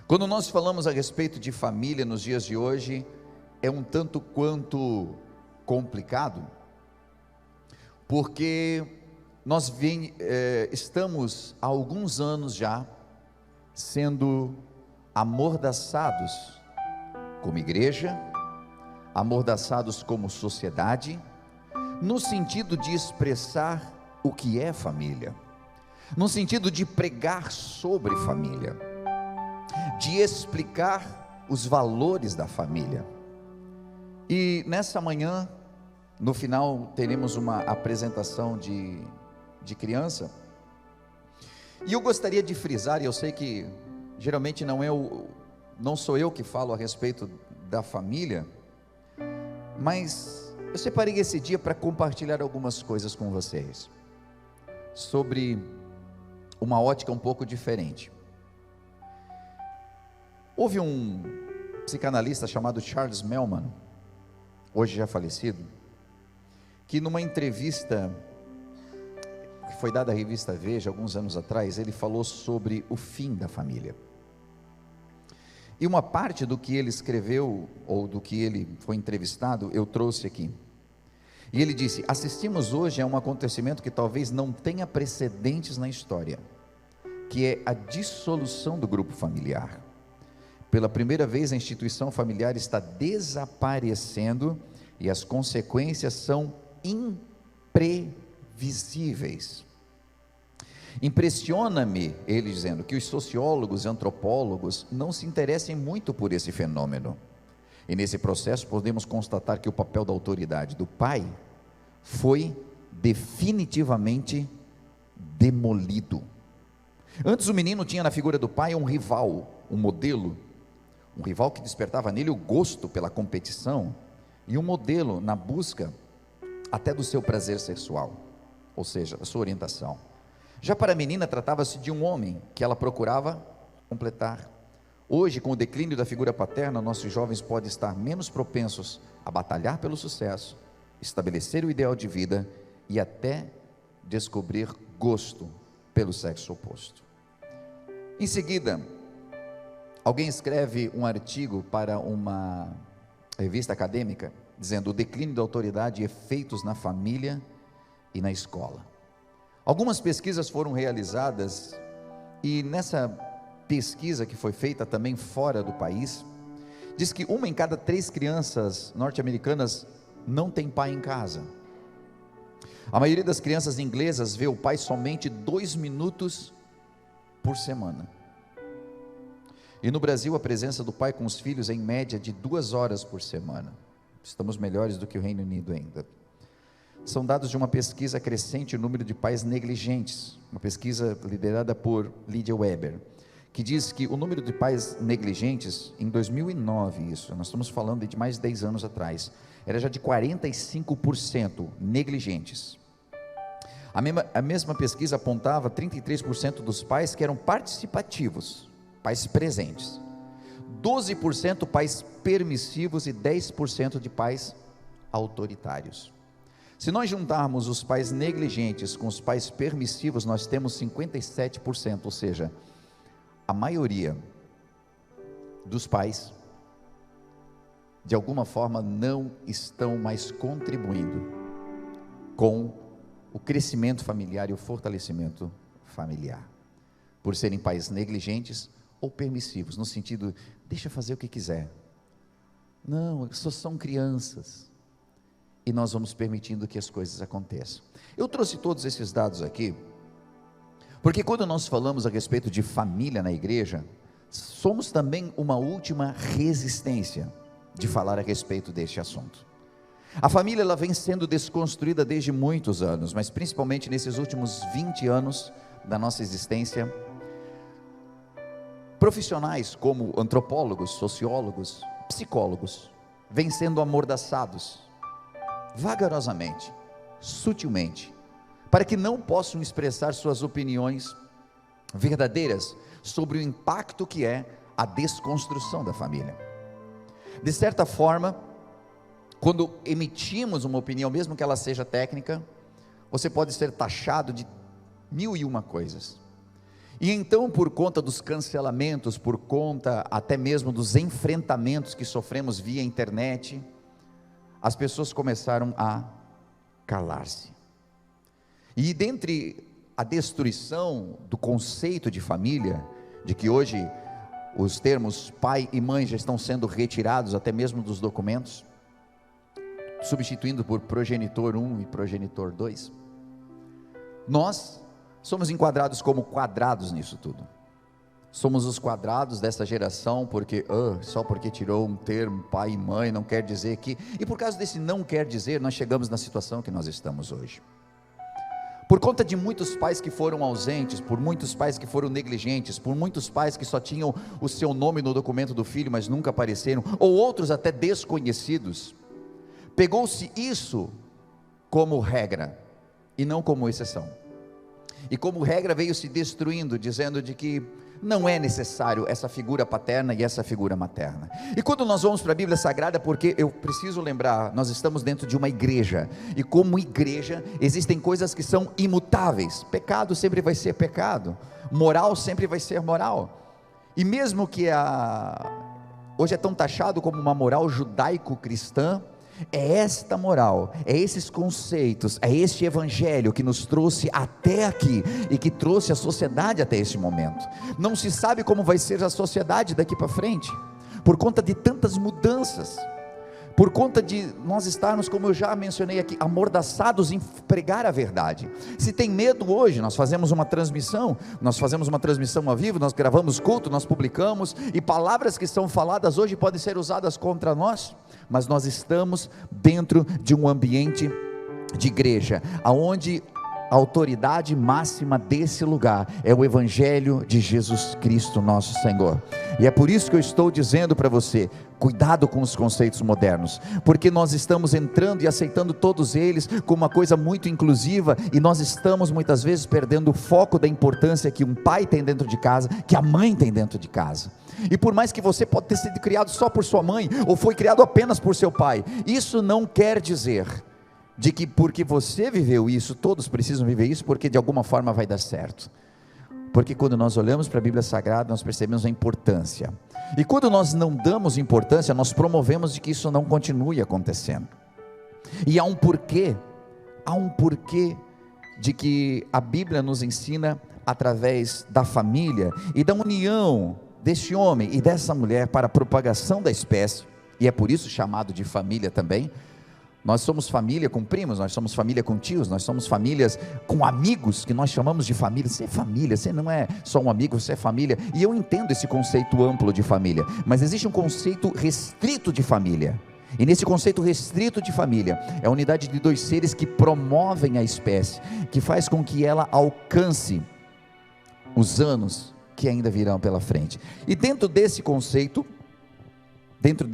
Quando nós falamos a respeito de família nos dias de hoje, é um tanto quanto complicado, porque nós estamos há alguns anos já sendo amordaçados como igreja, amordaçados como sociedade, no sentido de expressar o que é família, no sentido de pregar sobre família, de explicar os valores da família. E nessa manhã, no final, teremos uma apresentação de criança, e eu gostaria de frisar, e eu sei que geralmente não sou eu que falo a respeito da família, mas eu separei esse dia para compartilhar algumas coisas com vocês, sobre uma ótica um pouco diferente. Houve um psicanalista chamado Charles Melman, hoje já falecido, que numa entrevista que foi dada à revista Veja alguns anos atrás, ele falou sobre o fim da família. E uma parte do que ele escreveu, ou do que ele foi entrevistado, eu trouxe aqui. E ele disse: assistimos hoje a um acontecimento que talvez não tenha precedentes na história, que é a dissolução do grupo familiar. Pela primeira vez a instituição familiar está desaparecendo e as consequências são imprevisíveis. Impressiona-me, ele dizendo, que os sociólogos e antropólogos não se interessem muito por esse fenômeno. E nesse processo podemos constatar que o papel da autoridade do pai foi definitivamente demolido. Antes o menino tinha na figura do pai um rival, um modelo, um rival que despertava nele o gosto pela competição e um modelo na busca até do seu prazer sexual, ou seja, da sua orientação. Já para a menina tratava-se de um homem que ela procurava completar. Hoje, com o declínio da figura paterna, nossos jovens podem estar menos propensos a batalhar pelo sucesso, estabelecer o ideal de vida e até descobrir gosto pelo sexo oposto. Em seguida, alguém escreve um artigo para uma revista acadêmica, dizendo: o declínio da autoridade e efeitos na família e na escola. Algumas pesquisas foram realizadas, e nessa pesquisa que foi feita também fora do país, diz que 1 em cada 3 crianças norte-americanas não tem pai em casa. A maioria das crianças inglesas vê o pai somente 2 minutos por semana. E no Brasil a presença do pai com os filhos é em média de 2 horas por semana. Estamos melhores do que o Reino Unido ainda. São dados de uma pesquisa crescente o número de pais negligentes, uma pesquisa liderada por Lydia Weber, que diz que o número de pais negligentes, em 2009 isso, nós estamos falando de mais de 10 anos atrás, era já de 45% negligentes. A mesma pesquisa apontava 33% dos pais que eram participativos, pais presentes, 12% pais permissivos e 10% de pais autoritários. Se nós juntarmos os pais negligentes com os pais permissivos, nós temos 57%, ou seja, a maioria dos pais, de alguma forma, não estão mais contribuindo com o crescimento familiar e o fortalecimento familiar, por serem pais negligentes ou permissivos, no sentido, deixa fazer o que quiser, não, só são crianças, e nós vamos permitindo que as coisas aconteçam. Eu trouxe todos esses dados aqui, porque quando nós falamos a respeito de família na igreja, somos também uma última resistência de falar a respeito deste assunto. A família ela vem sendo desconstruída desde muitos anos, mas principalmente nesses últimos 20 anos da nossa existência. Profissionais como antropólogos, sociólogos, psicólogos, vêm sendo amordaçados, vagarosamente, sutilmente, para que não possam expressar suas opiniões verdadeiras sobre o impacto que é a desconstrução da família. De certa forma, quando emitimos uma opinião, mesmo que ela seja técnica, você pode ser taxado de 1001 coisas, E então, por conta dos cancelamentos, por conta até mesmo dos enfrentamentos que sofremos via internet, as pessoas começaram a calar-se. E dentre a destruição do conceito de família, de que hoje os termos pai e mãe já estão sendo retirados até mesmo dos documentos, substituindo por progenitor 1 e progenitor 2, nós somos enquadrados como quadrados nisso tudo. Somos os quadrados dessa geração, porque só porque tirou um termo pai e mãe não quer dizer que, e por causa desse não quer dizer, nós chegamos na situação que nós estamos hoje. Por conta de muitos pais que foram ausentes, por muitos pais que foram negligentes, por muitos pais que só tinham o seu nome no documento do filho, mas nunca apareceram, ou outros até desconhecidos, pegou-se isso como regra, e não como exceção, e como regra veio se destruindo, dizendo de que não é necessário essa figura paterna e essa figura materna. E quando nós vamos para a Bíblia Sagrada, porque eu preciso lembrar, nós estamos dentro de uma igreja, e como igreja, existem coisas que são imutáveis. Pecado sempre vai ser pecado, moral sempre vai ser moral, e mesmo que hoje é tão taxado como uma moral judaico-cristã, é esta moral, é esses conceitos, é este evangelho que nos trouxe até aqui, e que trouxe a sociedade até esse momento. Não se sabe como vai ser a sociedade daqui para frente, por conta de tantas mudanças, por conta de nós estarmos, como eu já mencionei aqui, amordaçados em pregar a verdade. Se tem medo hoje, nós fazemos uma transmissão ao vivo, nós gravamos culto, nós publicamos, e palavras que são faladas hoje podem ser usadas contra nós, mas nós estamos dentro de um ambiente de igreja, aonde a autoridade máxima desse lugar é o evangelho de Jesus Cristo nosso Senhor. E é por isso que eu estou dizendo para você, cuidado com os conceitos modernos, porque nós estamos entrando e aceitando todos eles como uma coisa muito inclusiva, e nós estamos muitas vezes perdendo o foco da importância que um pai tem dentro de casa, que a mãe tem dentro de casa. E por mais que você pode ter sido criado só por sua mãe, ou foi criado apenas por seu pai, isso não quer dizer de que porque você viveu isso, todos precisam viver isso, porque de alguma forma vai dar certo. Porque quando nós olhamos para a Bíblia Sagrada, nós percebemos a importância, e quando nós não damos importância, nós promovemos de que isso não continue acontecendo. E há um porquê de que a Bíblia nos ensina através da família e da união desse homem e dessa mulher para a propagação da espécie, e é por isso chamado de família também. Nós somos família com primos, nós somos família com tios, nós somos famílias com amigos, que nós chamamos de família. Você é família, você não é só um amigo, você é família. E eu entendo esse conceito amplo de família, mas existe um conceito restrito de família, e nesse conceito restrito de família, é a unidade de dois seres que promovem a espécie, que faz com que ela alcance os anos que ainda virão pela frente. E dentro desse conceito, dentro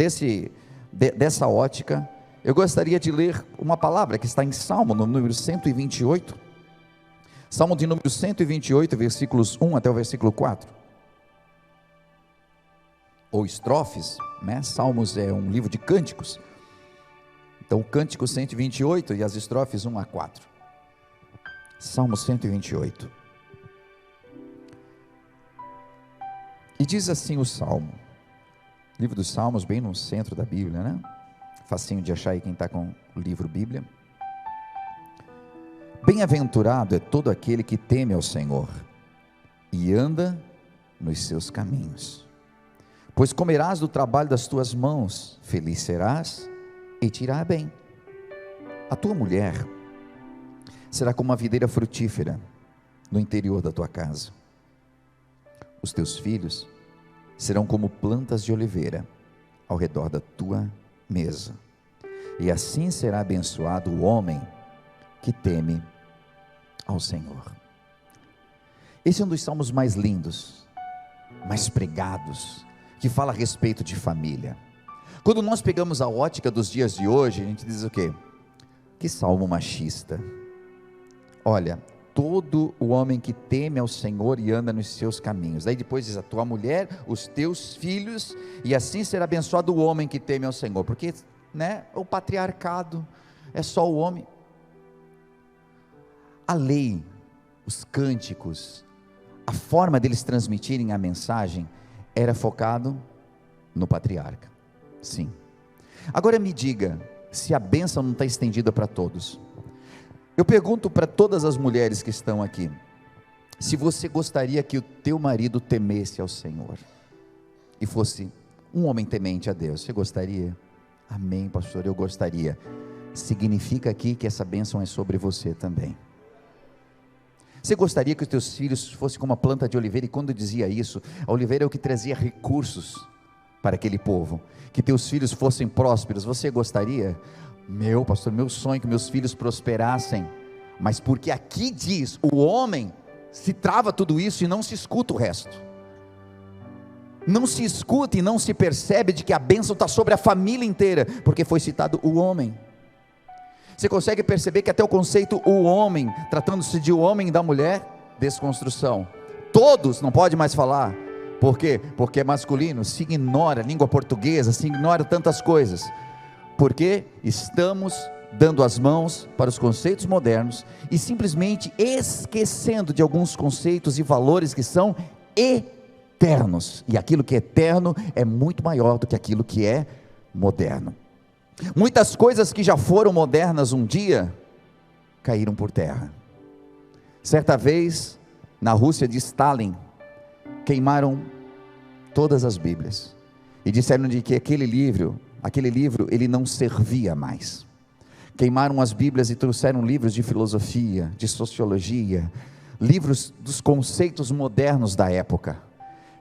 dessa ótica, eu gostaria de ler uma palavra que está em Salmo, no número 128, Salmo de número 128, versículos 1 até o versículo 4, ou estrofes, né? Salmos é um livro de cânticos, então o cântico 128 e as estrofes 1 a 4, Salmo 128, e diz assim o Salmo, livro dos Salmos, bem no centro da Bíblia, né? Facinho de achar aí quem está com o livro Bíblia. Bem-aventurado é todo aquele que teme ao Senhor e anda nos seus caminhos, pois comerás do trabalho das tuas mãos, feliz serás e te irá bem. A tua mulher será como uma videira frutífera no interior da tua casa, os teus filhos serão como plantas de oliveira ao redor da tua mesa, e assim será abençoado o homem que teme ao Senhor. Esse é um dos salmos mais lindos, mais pregados, que fala a respeito de família. Quando nós pegamos a ótica dos dias de hoje, a gente diz o quê? Que salmo machista. Olha, todo o homem que teme ao Senhor e anda nos seus caminhos. Daí depois diz a tua mulher, os teus filhos, e assim será abençoado o homem que teme ao Senhor, porque, né, o patriarcado é só o homem. A lei, os cânticos, a forma deles transmitirem a mensagem era focado no patriarca. Sim. Agora me diga, se a bênção não está estendida para todos. Eu pergunto para todas as mulheres que estão aqui, se você gostaria que o teu marido temesse ao Senhor, e fosse um homem temente a Deus, você gostaria? Amém, pastor, eu gostaria. Significa aqui que essa bênção é sobre você também. Você gostaria que os teus filhos fossem como uma planta de oliveira? E quando eu dizia isso, a oliveira é o que trazia recursos para aquele povo, que teus filhos fossem prósperos. Você gostaria? Meu pastor, meu sonho é que meus filhos prosperassem, mas porque aqui diz, o homem se trava tudo isso e não se escuta o resto, não se escuta e não se percebe de que a bênção está sobre a família inteira, porque foi citado o homem. Você consegue perceber que até o conceito o homem, tratando-se de o homem e da mulher, desconstrução, todos não pode mais falar, por quê? Porque é masculino, se ignora a língua portuguesa, se ignora tantas coisas, porque estamos dando as mãos para os conceitos modernos, e simplesmente esquecendo de alguns conceitos e valores que são eternos, e aquilo que é eterno é muito maior do que aquilo que é moderno. Muitas coisas que já foram modernas um dia, caíram por terra. Certa vez, na Rússia de Stalin, queimaram todas as Bíblias, e disseram de que aquele livro, ele não servia mais. Queimaram as Bíblias e trouxeram livros de filosofia, de sociologia, livros dos conceitos modernos da época,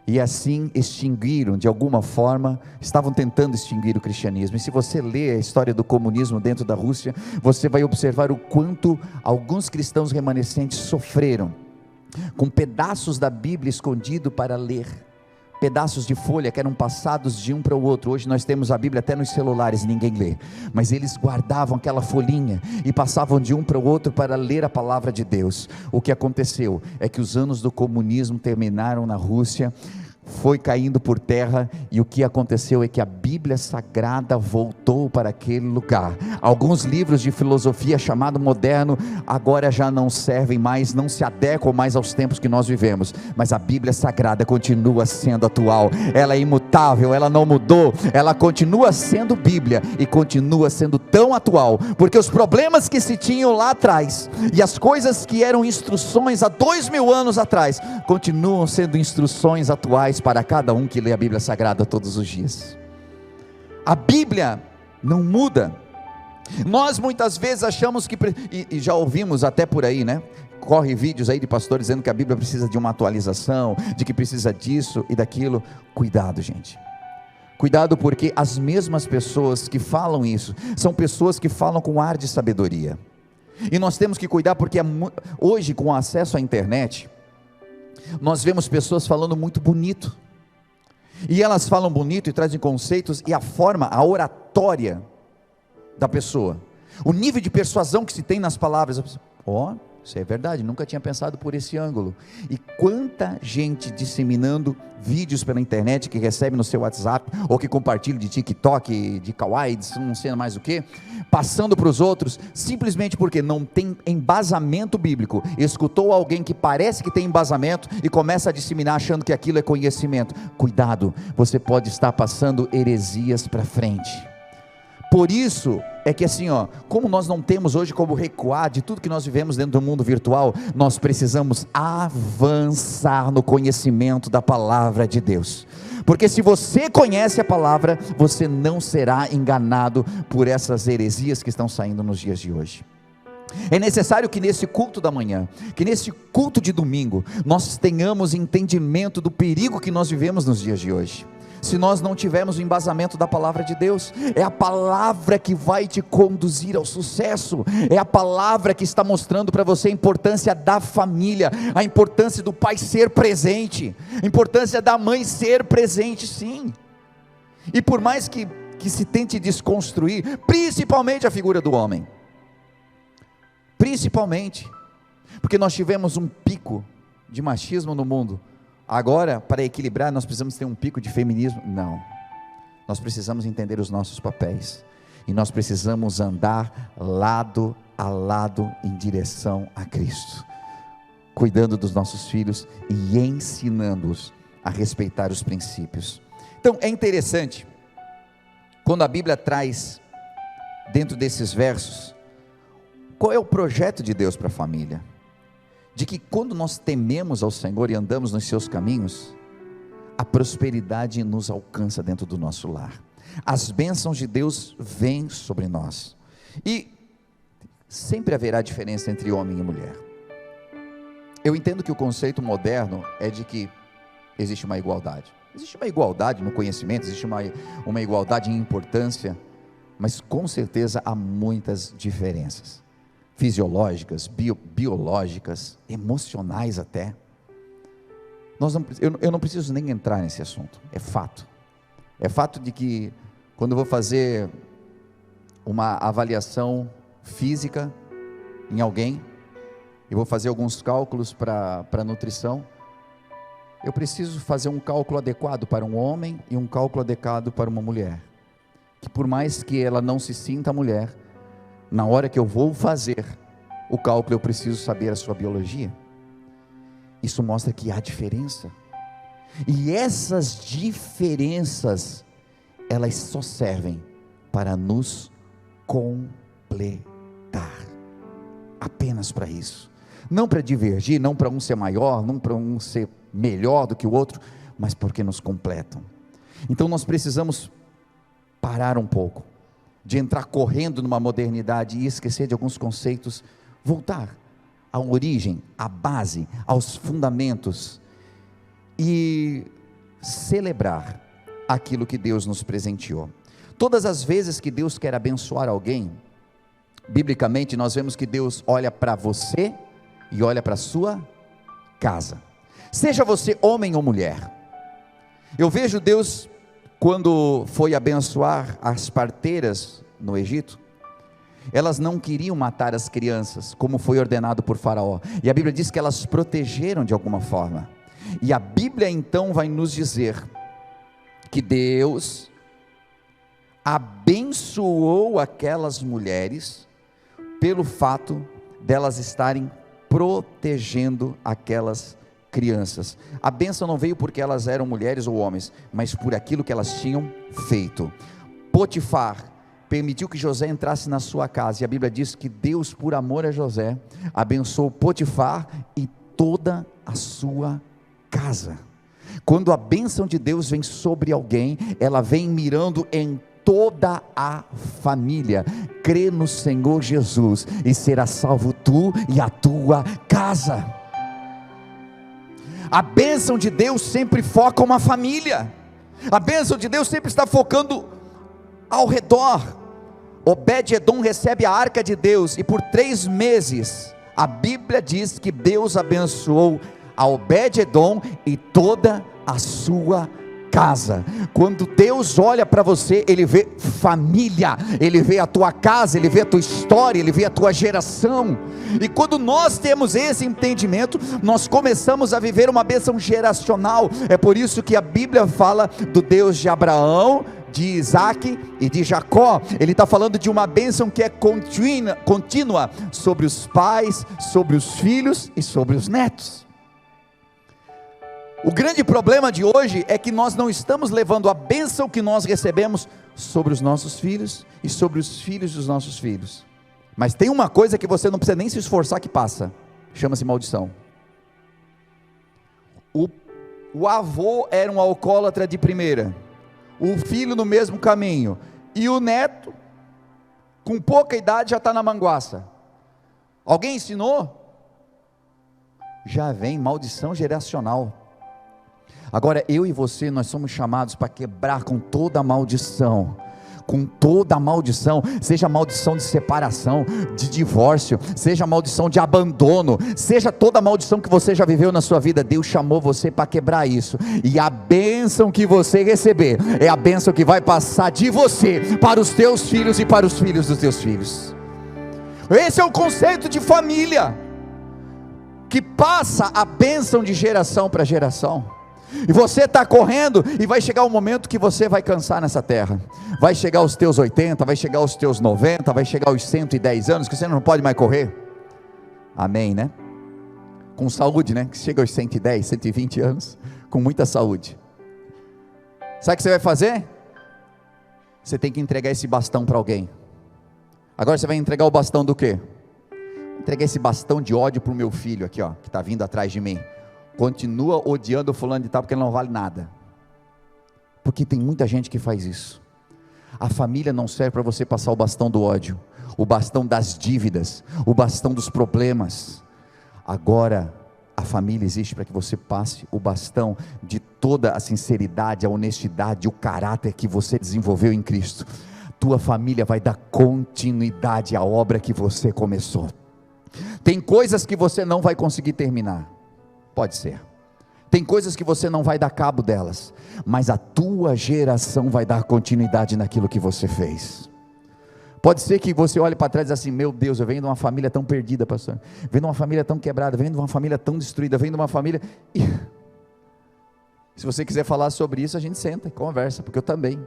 e assim extinguiram, de alguma forma, estavam tentando extinguir o cristianismo. E se você lê a história do comunismo dentro da Rússia, você vai observar o quanto alguns cristãos remanescentes sofreram, com pedaços da Bíblia escondido para ler, pedaços de folha que eram passados de um para o outro. Hoje nós temos a Bíblia até nos celulares, ninguém lê, mas eles guardavam aquela folhinha e passavam de um para o outro para ler a palavra de Deus. O que aconteceu é que os anos do comunismo terminaram na Rússia, foi caindo por terra, e o que aconteceu é que a Bíblia Sagrada voltou para aquele lugar. Alguns livros de filosofia chamado moderno agora já não servem mais, não se adequam mais aos tempos que nós vivemos, mas a Bíblia Sagrada continua sendo atual, ela é imutável, ela não mudou, ela continua sendo Bíblia e continua sendo tão atual, porque os problemas que se tinham lá atrás e as coisas que eram instruções há 2000 anos atrás, continuam sendo instruções atuais para cada um que lê a Bíblia Sagrada todos os dias. A Bíblia não muda. Nós muitas vezes achamos que, e já ouvimos até por aí, né? Corre vídeos aí de pastores dizendo que a Bíblia precisa de uma atualização, de que precisa disso e daquilo. Cuidado, gente. Cuidado, porque as mesmas pessoas que falam isso, são pessoas que falam com ar de sabedoria. E nós temos que cuidar, porque hoje, com acesso à internet, nós vemos pessoas falando muito bonito, e elas falam bonito e trazem conceitos, e a forma, a oratória da pessoa, o nível de persuasão que se tem nas palavras, isso é verdade, nunca tinha pensado por esse ângulo. E quanta gente disseminando vídeos pela internet, que recebe no seu WhatsApp, ou que compartilha de TikTok, de Kawaii, não sei mais o que, passando para os outros, simplesmente porque não tem embasamento bíblico. Escutou alguém que parece que tem embasamento e começa a disseminar achando que aquilo é conhecimento. Cuidado, você pode estar passando heresias para frente. Por isso é que assim, como nós não temos hoje como recuar de tudo que nós vivemos dentro do mundo virtual, nós precisamos avançar no conhecimento da palavra de Deus, porque se você conhece a palavra, você não será enganado por essas heresias que estão saindo nos dias de hoje. É necessário que nesse culto da manhã, que nesse culto de domingo, nós tenhamos entendimento do perigo que nós vivemos nos dias de hoje. Se nós não tivermos o embasamento da palavra de Deus, é a palavra que vai te conduzir ao sucesso, é a palavra que está mostrando para você a importância da família, a importância do pai ser presente, a importância da mãe ser presente, sim. E por mais que se tente desconstruir, principalmente a figura do homem, principalmente, porque nós tivemos um pico de machismo no mundo. Agora, para equilibrar, nós precisamos ter um pico de feminismo? Não, nós precisamos entender os nossos papéis, e nós precisamos andar lado a lado em direção a Cristo. cuidando dos nossos filhos e ensinando-os a respeitar os princípios. Então é interessante, quando a Bíblia traz, dentro desses versos, qual é o projeto de Deus para a família? De que quando nós tememos ao Senhor e andamos nos seus caminhos, a prosperidade nos alcança dentro do nosso lar, as bênçãos de Deus vêm sobre nós, e sempre haverá diferença entre homem e mulher. Eu entendo que o conceito moderno é de que existe uma igualdade. Existe uma igualdade no conhecimento, existe uma igualdade em importância, mas com certeza há muitas diferenças, fisiológicas, biológicas, emocionais até. Eu não preciso nem entrar nesse assunto, é fato de que quando eu vou fazer uma avaliação física em alguém, eu vou fazer alguns cálculos para nutrição, eu preciso fazer um cálculo adequado para um homem e um cálculo adequado para uma mulher, que por mais que ela não se sinta mulher, na hora que eu vou fazer o cálculo, eu preciso saber a sua biologia. Isso mostra que há diferença, e essas diferenças, elas só servem para nos completar, apenas para isso, não para divergir, não para um ser maior, não para um ser melhor do que o outro, mas porque nos completam. Então nós precisamos parar um pouco, de entrar correndo numa modernidade e esquecer de alguns conceitos, voltar à origem, à base, aos fundamentos, e celebrar aquilo que Deus nos presenteou. Todas as vezes que Deus quer abençoar alguém, biblicamente nós vemos que Deus olha para você e olha para a sua casa, seja você homem ou mulher. Eu vejo Deus, quando foi abençoar as parteiras no Egito, elas não queriam matar as crianças, como foi ordenado por Faraó, e a Bíblia diz que elas protegeram de alguma forma, e a Bíblia então vai nos dizer, que Deus abençoou aquelas mulheres, pelo fato delas estarem protegendo aquelas crianças. A bênção não veio porque elas eram mulheres ou homens, mas por aquilo que elas tinham feito. Potifar permitiu que José entrasse na sua casa, e a Bíblia diz que Deus, por amor a José, abençoou Potifar e toda a sua casa. Quando a bênção de Deus vem sobre alguém, ela vem mirando em toda a família. Crê no Senhor Jesus e será salvo tu e a tua casa. A bênção de Deus sempre foca uma família, a bênção de Deus sempre está focando ao redor. Obed-edom recebe a arca de Deus, e por 3 meses, a Bíblia diz que Deus abençoou a Obed-edom e toda a sua casa. Quando Deus olha para você, Ele vê família, Ele vê a tua casa, Ele vê a tua história, Ele vê a tua geração, e quando nós temos esse entendimento, nós começamos a viver uma bênção geracional. É por isso que a Bíblia fala do Deus de Abraão, de Isaac e de Jacó. Ele está falando de uma bênção que é contínua sobre os pais, sobre os filhos e sobre os netos. O grande problema de hoje é que nós não estamos levando a bênção que nós recebemos sobre os nossos filhos e sobre os filhos dos nossos filhos. Mas tem uma coisa que você não precisa nem se esforçar que passa, chama-se maldição. O avô era um alcoólatra de primeira, o filho no mesmo caminho, e o neto, com pouca idade, já está na manguaça. Alguém ensinou? Já vem maldição geracional. Agora eu e você, nós somos chamados para quebrar com toda a maldição, seja maldição de separação, de divórcio, seja maldição de abandono, seja toda a maldição que você já viveu na sua vida. Deus chamou você para quebrar isso, e a bênção que você receber, é a bênção que vai passar de você, para os teus filhos e para os filhos dos teus filhos. Esse é o conceito de família, que passa a bênção de geração para geração. E você está correndo, e vai chegar um momento que você vai cansar nessa terra, vai chegar aos teus 80, vai chegar aos teus 90, vai chegar aos 110 anos, que você não pode mais correr. Amém, né? com saúde, né? Que chega aos 110, 120 anos, com muita saúde. Sabe o que você vai fazer? Você tem que entregar esse bastão para alguém. Agora você vai entregar o bastão do quê? Entregar esse bastão de ódio para o meu filho aqui, ó, que está vindo atrás de mim. Continua odiando o fulano de tal, porque ele não vale nada. Porque tem muita gente que faz isso. A família não serve para você passar o bastão do ódio, o bastão das dívidas, o bastão dos problemas. Agora, a família existe para que você passe o bastão de toda a sinceridade, a honestidade, o caráter que você desenvolveu em Cristo. Tua família vai dar continuidade à obra que você começou. Tem coisas que você não vai conseguir terminar, pode ser. Tem coisas que você não vai dar cabo delas, mas a tua geração vai dar continuidade naquilo que você fez. Pode ser que você olhe para trás e diz assim: meu Deus, eu venho de uma família tão perdida, pastor, venho de uma família tão quebrada, venho de uma família tão destruída, venho de uma família... Se você quiser falar sobre isso, a gente senta e conversa, porque eu também.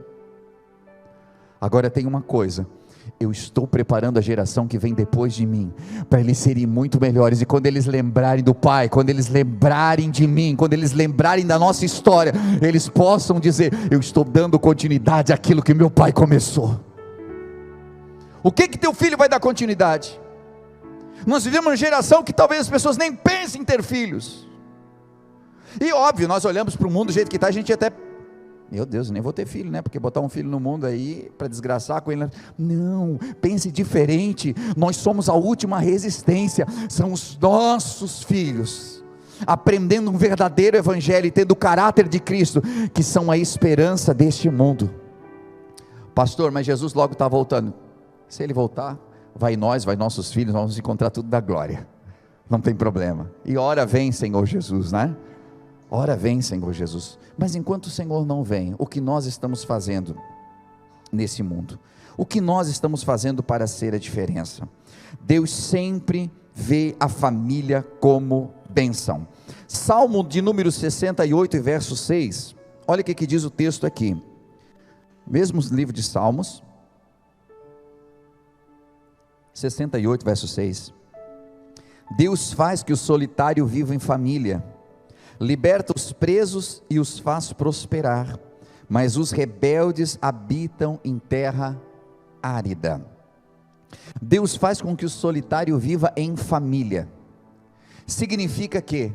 Agora tem uma coisa: eu estou preparando a geração que vem depois de mim, para eles serem muito melhores, e quando eles lembrarem do Pai, quando eles lembrarem de mim, quando eles lembrarem da nossa história, eles possam dizer: eu estou dando continuidade àquilo que meu pai começou. O que teu filho vai dar continuidade? Nós vivemos uma geração que talvez as pessoas nem pensem em ter filhos, e óbvio, nós olhamos para o mundo do jeito que está, a gente até... Meu Deus, nem vou ter filho, né? Porque botar um filho no mundo aí, para desgraçar com ele... Não, pense diferente. Nós somos a última resistência. São os nossos filhos, aprendendo um verdadeiro evangelho e tendo o caráter de Cristo, que são a esperança deste mundo. Pastor, mas Jesus logo está voltando. Se ele voltar, vai nós, vai nossos filhos, nós vamos encontrar tudo da glória. Não tem problema. E ora vem, Senhor Jesus, né? Ora vem, Senhor Jesus. Mas enquanto o Senhor não vem, o que nós estamos fazendo nesse mundo? O que nós estamos fazendo para ser a diferença? Deus sempre vê a família como bênção. Salmo de número 68, verso 6. Olha o que diz o texto aqui. Mesmo livro de Salmos 68, verso 6. Deus faz que o solitário viva em família, liberta os presos e os faz prosperar, mas os rebeldes habitam em terra árida. Deus faz com que o solitário viva em família. Significa que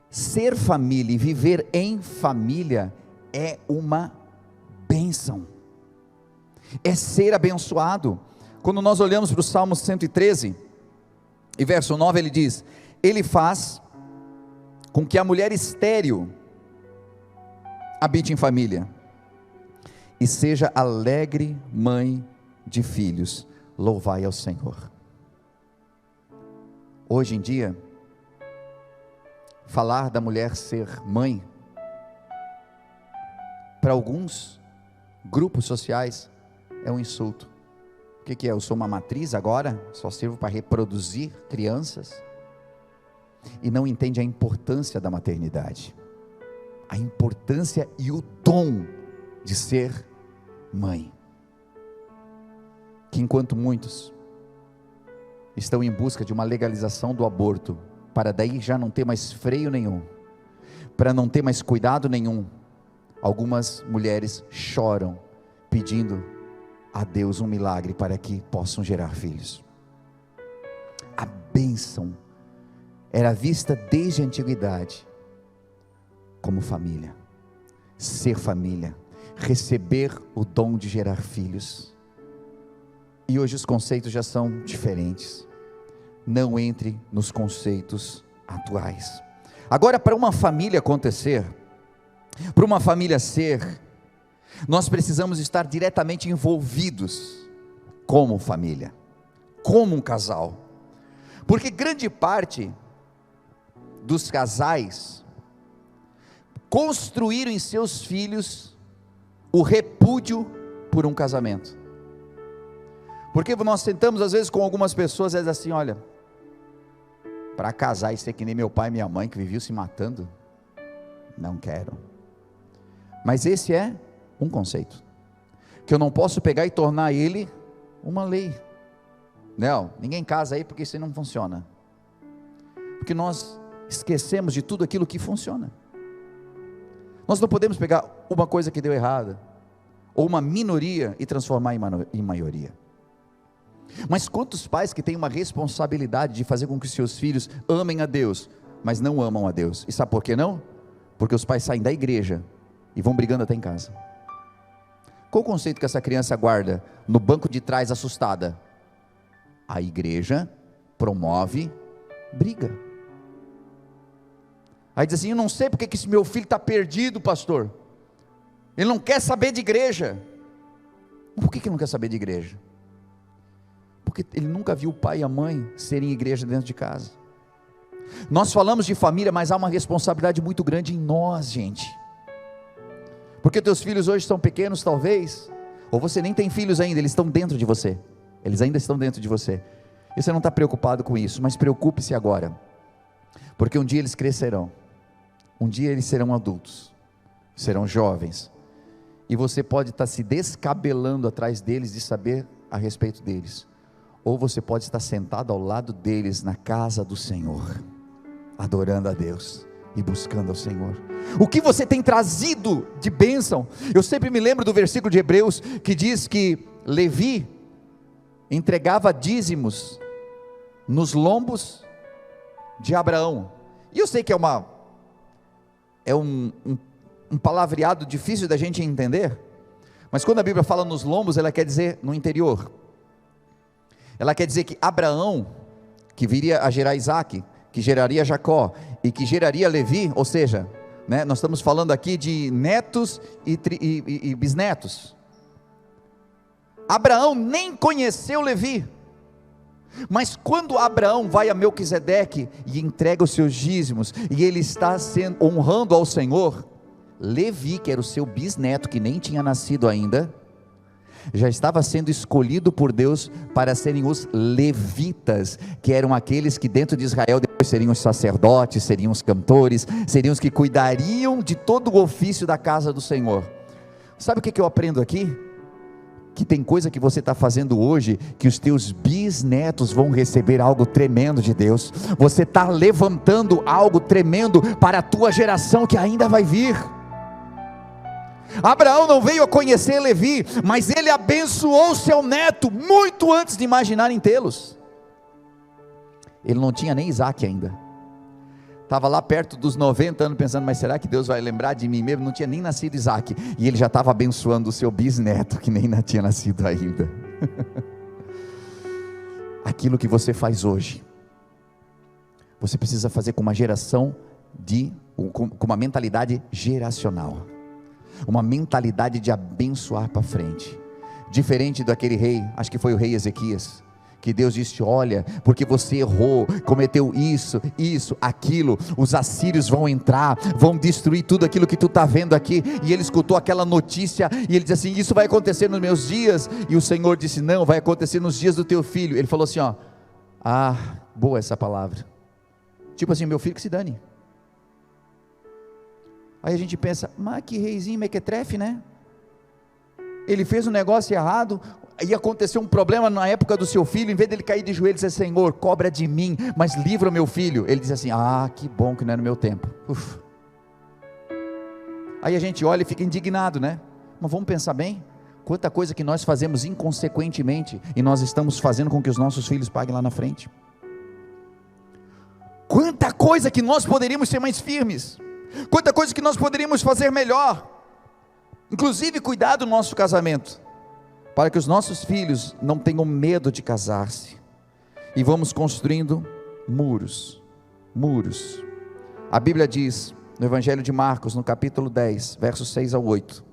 ser família e viver em família é uma bênção, é ser abençoado. Quando nós olhamos para o Salmo 113 e verso 9, ele diz: ele faz com que a mulher estéril habite em família e seja alegre mãe de filhos. Louvai ao Senhor. Hoje em dia, falar da mulher ser mãe, para alguns grupos sociais, é um insulto. O que é? Eu sou uma matriz agora? Só sirvo para reproduzir crianças? E não entende a importância da maternidade, a importância e o dom de ser mãe. Que enquanto muitos estão em busca de uma legalização do aborto, para daí já não ter mais freio nenhum, para não ter mais cuidado nenhum, algumas mulheres choram, pedindo a Deus um milagre para que possam gerar filhos. A bênção era vista desde a antiguidade como família, ser família, receber o dom de gerar filhos. E hoje os conceitos já são diferentes. Não entre nos conceitos atuais. Agora, para uma família acontecer, para uma família ser, nós precisamos estar diretamente envolvidos como família, como um casal, porque grande parte dos casais construíram em seus filhos o repúdio por um casamento. Porque nós sentamos às vezes com algumas pessoas e dizem assim: olha, para casar e ser que nem meu pai e minha mãe que viviam se matando, não quero. Mas esse é um conceito, que eu não posso pegar e tornar ele uma lei. Não, ninguém casa aí porque isso aí não funciona. Porque nós esquecemos de tudo aquilo que funciona. Nós não podemos pegar uma coisa que deu errada, ou uma minoria, e transformar em maioria. Mas quantos pais que têm uma responsabilidade de fazer com que seus filhos amem a Deus, mas não amam a Deus? E sabe por que não? Porque os pais saem da igreja e vão brigando até em casa. Qual o conceito que essa criança guarda no banco de trás assustada? A igreja promove briga. Aí diz assim: eu não sei porque que esse meu filho está perdido, pastor. Ele não quer saber de igreja. Por que ele não quer saber de igreja? Porque ele nunca viu o pai e a mãe serem igreja dentro de casa. Nós falamos de família, mas há uma responsabilidade muito grande em nós, gente. Porque teus filhos hoje são pequenos talvez, ou você nem tem filhos ainda, eles estão dentro de você, eles ainda estão dentro de você, e você não está preocupado com isso, mas preocupe-se agora, porque um dia eles crescerão, um dia eles serão adultos, serão jovens, e você pode estar se descabelando atrás deles de saber a respeito deles, ou você pode estar sentado ao lado deles na casa do Senhor, adorando a Deus e buscando ao Senhor. O que você tem trazido de bênção? Eu sempre me lembro do versículo de Hebreus que diz que Levi entregava dízimos nos lombos de Abraão. E eu sei que é um palavreado difícil da gente entender, mas quando a Bíblia fala nos lombos, ela quer dizer no interior. Ela quer dizer que Abraão, que viria a gerar Isaac, que geraria Jacó, e que geraria Levi, ou seja, né, nós estamos falando aqui de netos e bisnetos. Abraão nem conheceu Levi, mas quando Abraão vai a Melquisedeque e entrega os seus dízimos, e ele está honrando ao Senhor, Levi, que era o seu bisneto, que nem tinha nascido ainda, já estava sendo escolhido por Deus para serem os levitas, que eram aqueles que dentro de Israel depois seriam os sacerdotes, seriam os cantores, seriam os que cuidariam de todo o ofício da casa do Senhor. Sabe o que eu aprendo aqui? Que tem coisa que você está fazendo hoje, que os teus bisnetos vão receber algo tremendo de Deus. Você está levantando algo tremendo para a tua geração que ainda vai vir. Abraão não veio a conhecer Levi, mas ele abençoou seu neto muito antes de imaginar em tê-los. Ele não tinha nem Isaac ainda, estava lá perto dos 90 anos pensando, mas será que Deus vai lembrar de mim mesmo? Não tinha nem nascido Isaac, e ele já estava abençoando o seu bisneto, que nem tinha nascido ainda. Aquilo que você faz hoje, você precisa fazer com uma geração com uma mentalidade geracional, uma mentalidade de abençoar para frente, diferente daquele rei, acho que foi o rei Ezequias, que Deus disse: olha, porque você errou, cometeu isso, aquilo, os assírios vão entrar, vão destruir tudo aquilo que tu está vendo aqui. E ele escutou aquela notícia, e ele disse assim: isso vai acontecer nos meus dias. E o Senhor disse: não, vai acontecer nos dias do teu filho. Ele falou assim, ó, boa essa palavra, tipo assim, meu filho que se dane. Aí a gente pensa, mas que reizinho mequetrefe, né? Ele fez um negócio errado, e aconteceu um problema na época do seu filho, em vez dele cair de joelhos e dizer: Senhor, cobra de mim, mas livra o meu filho. Ele diz assim: que bom que não é no meu tempo. Uf. Aí a gente olha e fica indignado, né? Mas vamos pensar bem, quanta coisa que nós fazemos inconsequentemente, e nós estamos fazendo com que os nossos filhos paguem lá na frente. Quanta coisa que nós poderíamos ser mais firmes, quanta coisa que nós poderíamos fazer melhor, inclusive cuidar do nosso casamento, para que os nossos filhos não tenham medo de casar-se, e vamos construindo muros. A Bíblia diz, no Evangelho de Marcos, no capítulo 10, versos 6 ao 8,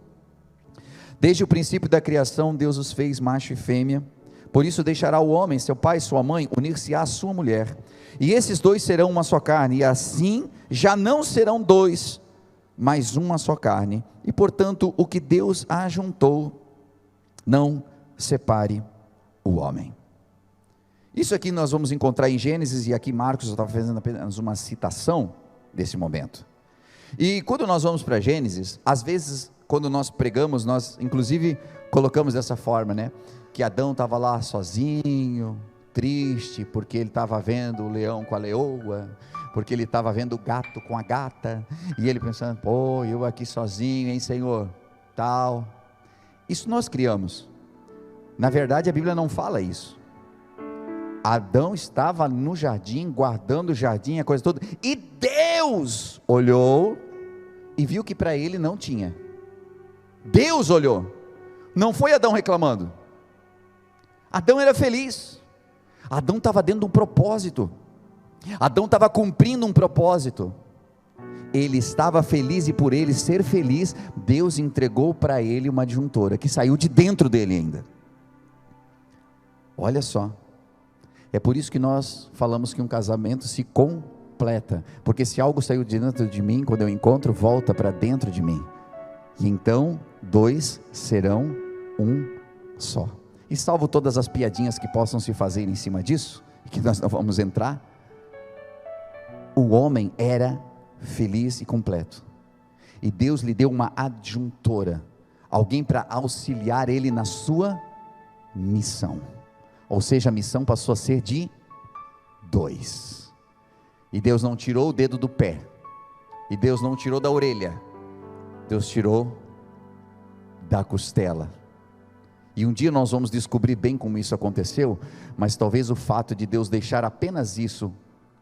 desde o princípio da criação, Deus os fez macho e fêmea, por isso deixará o homem, seu pai e sua mãe, unir-se-á à sua mulher, e esses dois serão uma só carne, e assim já não serão dois, mas uma só carne. E portanto, o que Deus ajuntou, não separe o homem. Isso aqui nós vamos encontrar em Gênesis, e aqui Marcos, eu estava fazendo apenas uma citação desse momento. E quando nós vamos para Gênesis, às vezes quando nós pregamos, nós inclusive colocamos dessa forma, né? Que Adão estava lá sozinho, triste, porque ele estava vendo o leão com a leoa, porque ele estava vendo o gato com a gata, e ele pensando, pô, eu aqui sozinho, hein, Senhor, tal. Isso nós criamos. Na verdade a Bíblia não fala isso. Adão estava no jardim, guardando o jardim, a coisa toda, e Deus olhou e viu que para ele não tinha. Deus olhou, não foi Adão reclamando. Adão era feliz, Adão estava dentro de um propósito, Adão estava cumprindo um propósito, ele estava feliz, e por ele ser feliz, Deus entregou para ele uma adjuntora, que saiu de dentro dele ainda. Olha só, é por isso que nós falamos que um casamento se completa, porque se algo saiu de dentro de mim, quando eu encontro, volta para dentro de mim, e então, dois serão um só. E salvo todas as piadinhas que possam se fazer em cima disso, que nós não vamos entrar, o homem era feliz e completo, e Deus lhe deu uma adjuntora, alguém para auxiliar ele na sua missão, ou seja, a missão passou a ser de dois, e Deus não tirou o dedo do pé, e Deus não tirou da orelha, Deus tirou da costela. E um dia nós vamos descobrir bem como isso aconteceu, mas talvez o fato de Deus deixar apenas isso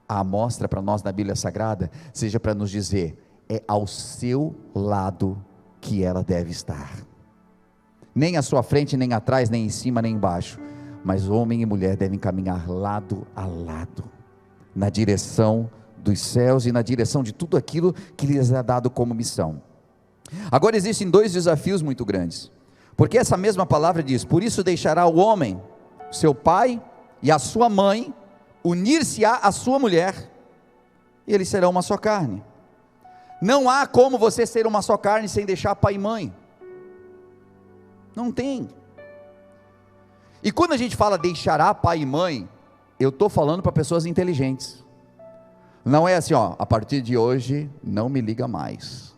à amostra para nós na Bíblia Sagrada, seja para nos dizer, é ao seu lado que ela deve estar, nem à sua frente, nem atrás, nem em cima, nem embaixo, mas homem e mulher devem caminhar lado a lado, na direção dos céus e na direção de tudo aquilo que lhes é dado como missão. Agora existem dois desafios muito grandes, porque essa mesma palavra diz, por isso deixará o homem, seu pai e a sua mãe, unir-se-á a sua mulher, e eles serão uma só carne. Não há como você ser uma só carne sem deixar pai e mãe, não tem. E quando a gente fala deixará pai e mãe, eu estou falando para pessoas inteligentes, não é assim, ó, a partir de hoje não me liga mais,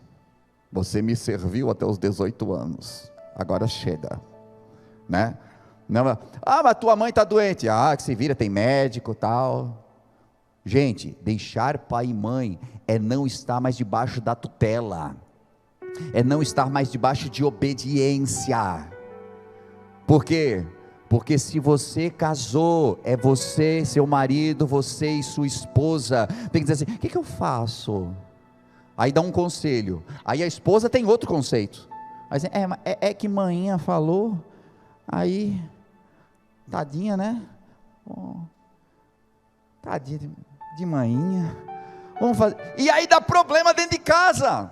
você me serviu até os 18 anos, agora chega, né? Não, mas tua mãe está doente, que se vira, tem médico, tal. Gente, deixar pai e mãe é não estar mais debaixo da tutela, é não estar mais debaixo de obediência. Por quê? Porque se você casou, é você, seu marido, você e sua esposa, tem que dizer assim, o que eu faço? Aí dá um conselho, aí a esposa tem outro conceito, mas é que manhinha falou, aí, tadinha, né? Tadinha de manhinha, vamos fazer, e aí dá problema dentro de casa,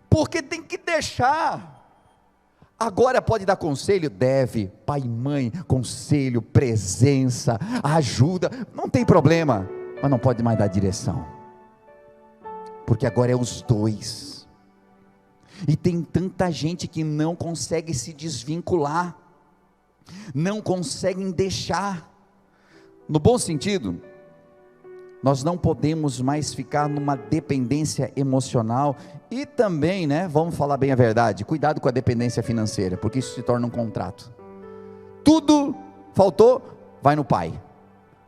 porque tem que deixar. Agora pode dar conselho? Deve, pai e mãe, conselho, presença, ajuda, não tem problema, mas não pode mais dar direção, porque agora é os dois, e tem tanta gente que não consegue se desvincular, não conseguem deixar, no bom sentido, nós não podemos mais ficar numa dependência emocional, e também, né, vamos falar bem a verdade, cuidado com a dependência financeira, porque isso se torna um contrato, tudo faltou, vai no pai,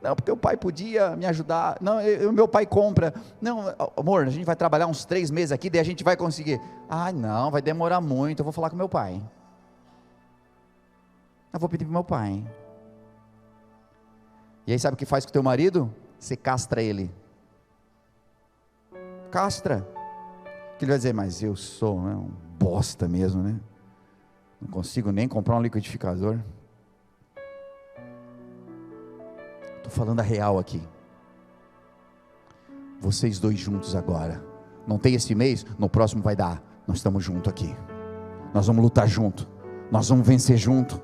não, porque o pai podia me ajudar, não, meu pai compra, não, amor, a gente vai trabalhar uns 3 meses aqui, daí a gente vai conseguir, não, vai demorar muito, eu vou falar com meu pai, eu vou pedir para meu pai, e aí sabe o que faz com o teu marido? Você castra ele, castra, que ele vai dizer, mas eu sou um bosta mesmo, né? Não consigo nem comprar um liquidificador. Estou falando a real aqui. Vocês dois juntos agora, não tem esse mês, no próximo vai dar, nós estamos juntos aqui, nós vamos lutar junto, nós vamos vencer junto.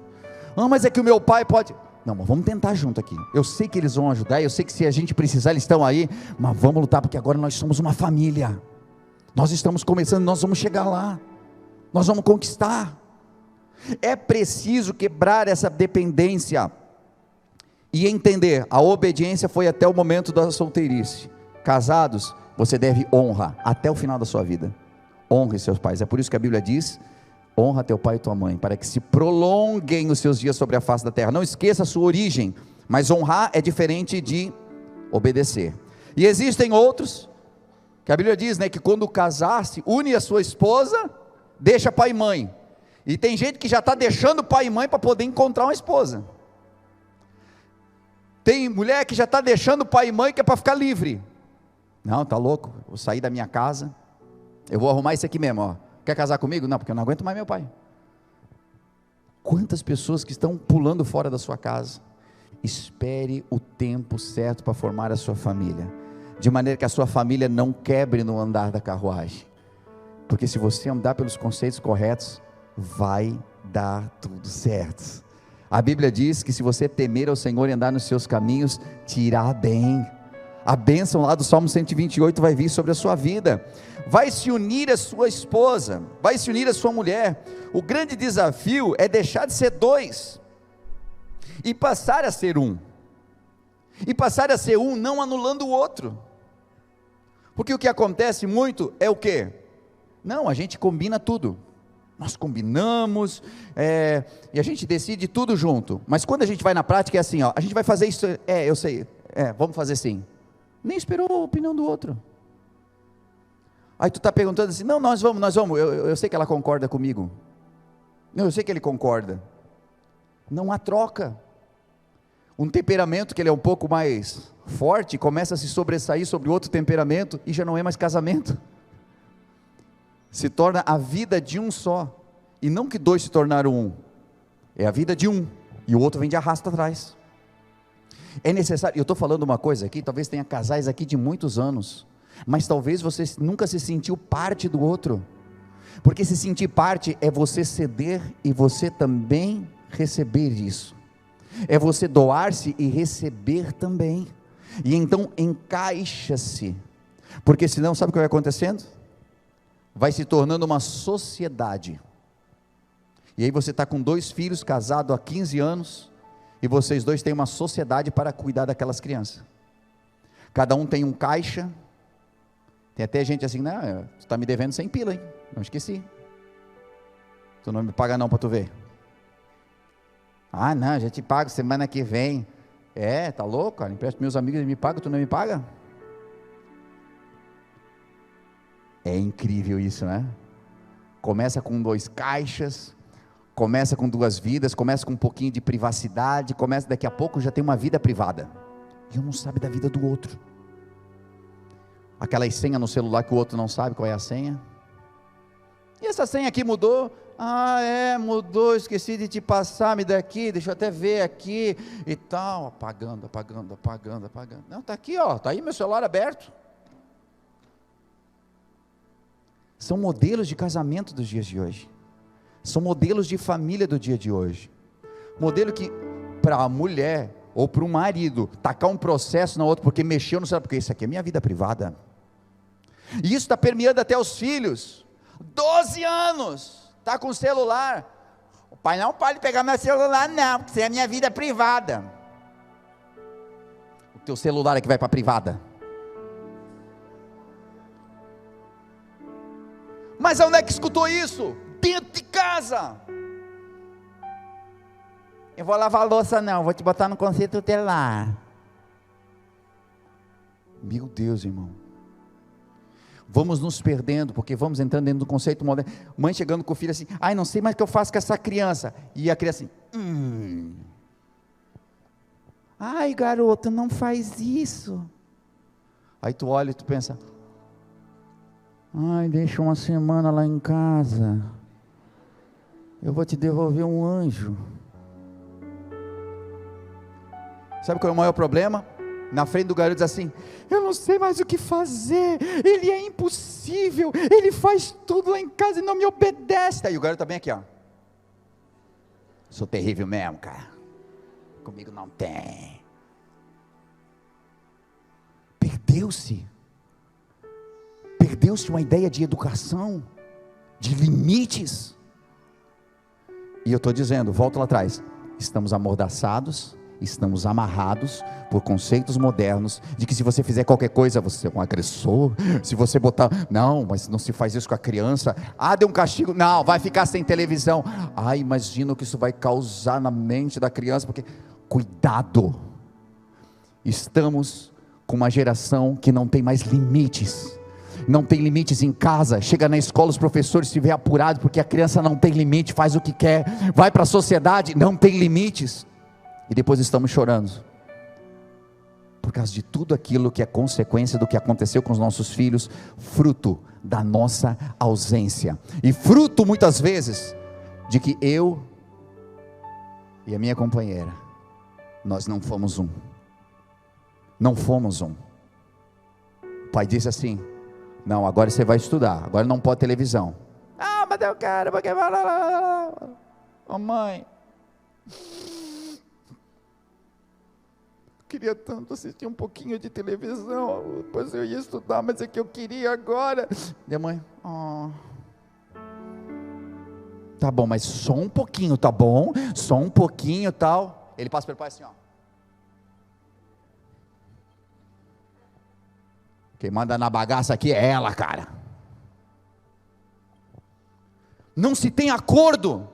Mas é que o meu pai pode... Não, mas vamos tentar junto aqui, eu sei que eles vão ajudar, eu sei que se a gente precisar eles estão aí, mas vamos lutar, porque agora nós somos uma família, nós estamos começando, nós vamos chegar lá, nós vamos conquistar. É preciso quebrar essa dependência, e entender, a obediência foi até o momento da solteirice. Casados, você deve honra, até o final da sua vida, honre seus pais, é por isso que a Bíblia diz, honra teu pai e tua mãe, para que se prolonguem os seus dias sobre a face da terra. Não esqueça a sua origem, mas honrar é diferente de obedecer. E existem outros, que a Bíblia diz, né, que quando casar-se, une a sua esposa, deixa pai e mãe. E tem gente que já está deixando pai e mãe para poder encontrar uma esposa. Tem mulher que já está deixando pai e mãe que é para ficar livre. Não, tá louco, vou sair da minha casa, eu vou arrumar isso aqui mesmo, ó. Quer casar comigo? Não, porque eu não aguento mais meu pai. Quantas pessoas que estão pulando fora da sua casa? Espere o tempo certo para formar a sua família, de maneira que a sua família não quebre no andar da carruagem, porque se você andar pelos conceitos corretos, vai dar tudo certo. A Bíblia diz que se você temer ao Senhor e andar nos seus caminhos, te irá bem. A bênção lá do Salmo 128 vai vir sobre a sua vida. Vai se unir a sua esposa, vai se unir a sua mulher. O grande desafio é deixar de ser dois e passar a ser um. E passar a ser um não anulando o outro. Porque o que acontece muito é o quê? Não, a gente combina tudo. Nós combinamos, e a gente decide tudo junto. Mas quando a gente vai na prática é assim, ó, a gente vai fazer isso, eu sei, vamos fazer sim. Nem esperou a opinião do outro. Aí tu está perguntando assim, não, nós vamos, eu sei que ela concorda comigo. Não, eu sei que ele concorda. Não há troca. Um temperamento que ele é um pouco mais forte, começa a se sobressair sobre o outro temperamento, e já não é mais casamento. Se torna a vida de um só, e não que dois se tornaram um, é a vida de um, e o outro vem de arrasta atrás. É necessário, eu estou falando uma coisa aqui, talvez tenha casais aqui de muitos anos, mas talvez você nunca se sentiu parte do outro, porque se sentir parte é você ceder e você também receber isso, é você doar-se e receber também, e então encaixa-se, porque senão sabe o que vai acontecendo? Vai se tornando uma sociedade, e aí você está com 2 filhos, casado há 15 anos, e vocês dois têm uma sociedade para cuidar daquelas crianças, cada um tem um caixa, tem até gente assim, não, tu está me devendo 100 pila, hein? Não esqueci, tu não me paga não para tu ver, não, já te pago semana que vem, tá louco, cara, empresto meus amigos e me paga, tu não me paga? É incrível isso, né? Começa com 2 caixas, começa com 2 vidas, começa com um pouquinho de privacidade, começa daqui a pouco já tem uma vida privada, e um não sabe da vida do outro, aquelas senhas no celular que o outro não sabe qual é a senha, e essa senha aqui mudou, mudou, esqueci de te passar, me dá aqui, deixa eu até ver aqui, e tal, apagando, não, está aqui ó, está aí meu celular aberto. São modelos de casamento dos dias de hoje, são modelos de família do dia de hoje, modelo que para a mulher, ou para o marido, tacar um processo na outra, porque mexeu no celular, porque isso aqui é minha vida privada, e isso está permeando até os filhos, 12 anos, está com o celular, o pai não pode pegar meu celular não, porque isso é a minha vida privada, o teu celular é que vai para a privada, mas onde é que escutou isso? Dentro de casa. Eu vou lavar a louça não, vou te botar no conceito tutelar. Meu Deus, irmão, vamos nos perdendo, porque vamos entrando dentro do conceito moderno, mãe chegando com o filho assim, não sei mais o que eu faço com essa criança, e a criança assim, garoto, não faz isso, aí tu olha e tu pensa, deixa uma semana lá em casa, eu vou te devolver um anjo. Sabe qual é o maior problema? Na frente do garoto diz assim, eu não sei mais o que fazer, ele é impossível, ele faz tudo lá em casa e não me obedece. Aí o garoto está bem aqui, ó, sou terrível mesmo, cara, comigo não tem. Perdeu-se uma ideia de educação, de limites, e eu estou dizendo, volto lá atrás, estamos amordaçados, estamos amarrados por conceitos modernos, de que se você fizer qualquer coisa, você é um agressor, se você botar, não, mas não se faz isso com a criança, deu um castigo, não, vai ficar sem televisão, imagina o que isso vai causar na mente da criança, porque, cuidado, estamos com uma geração que não tem mais limites. Não tem limites em casa. Chega na escola, os professores se vê apurados porque a criança não tem limite, faz o que quer. Vai para a sociedade, não tem limites. E depois estamos chorando por causa de tudo aquilo que é consequência do que aconteceu com os nossos filhos, fruto da nossa ausência, e fruto muitas vezes de que eu e a minha companheira, nós não fomos um. Não fomos um. O pai disse assim: não, agora você vai estudar, agora não pode televisão. Ah, mas eu quero, porque... Ô mãe, queria tanto assistir um pouquinho de televisão, depois eu ia estudar, mas é que eu queria agora. Minha mãe, tá bom, mas só um pouquinho, tá bom? Só um pouquinho, tal. Ele passa pelo pai assim, ó. Quem manda na bagaça aqui é ela, cara. Não se tem acordo,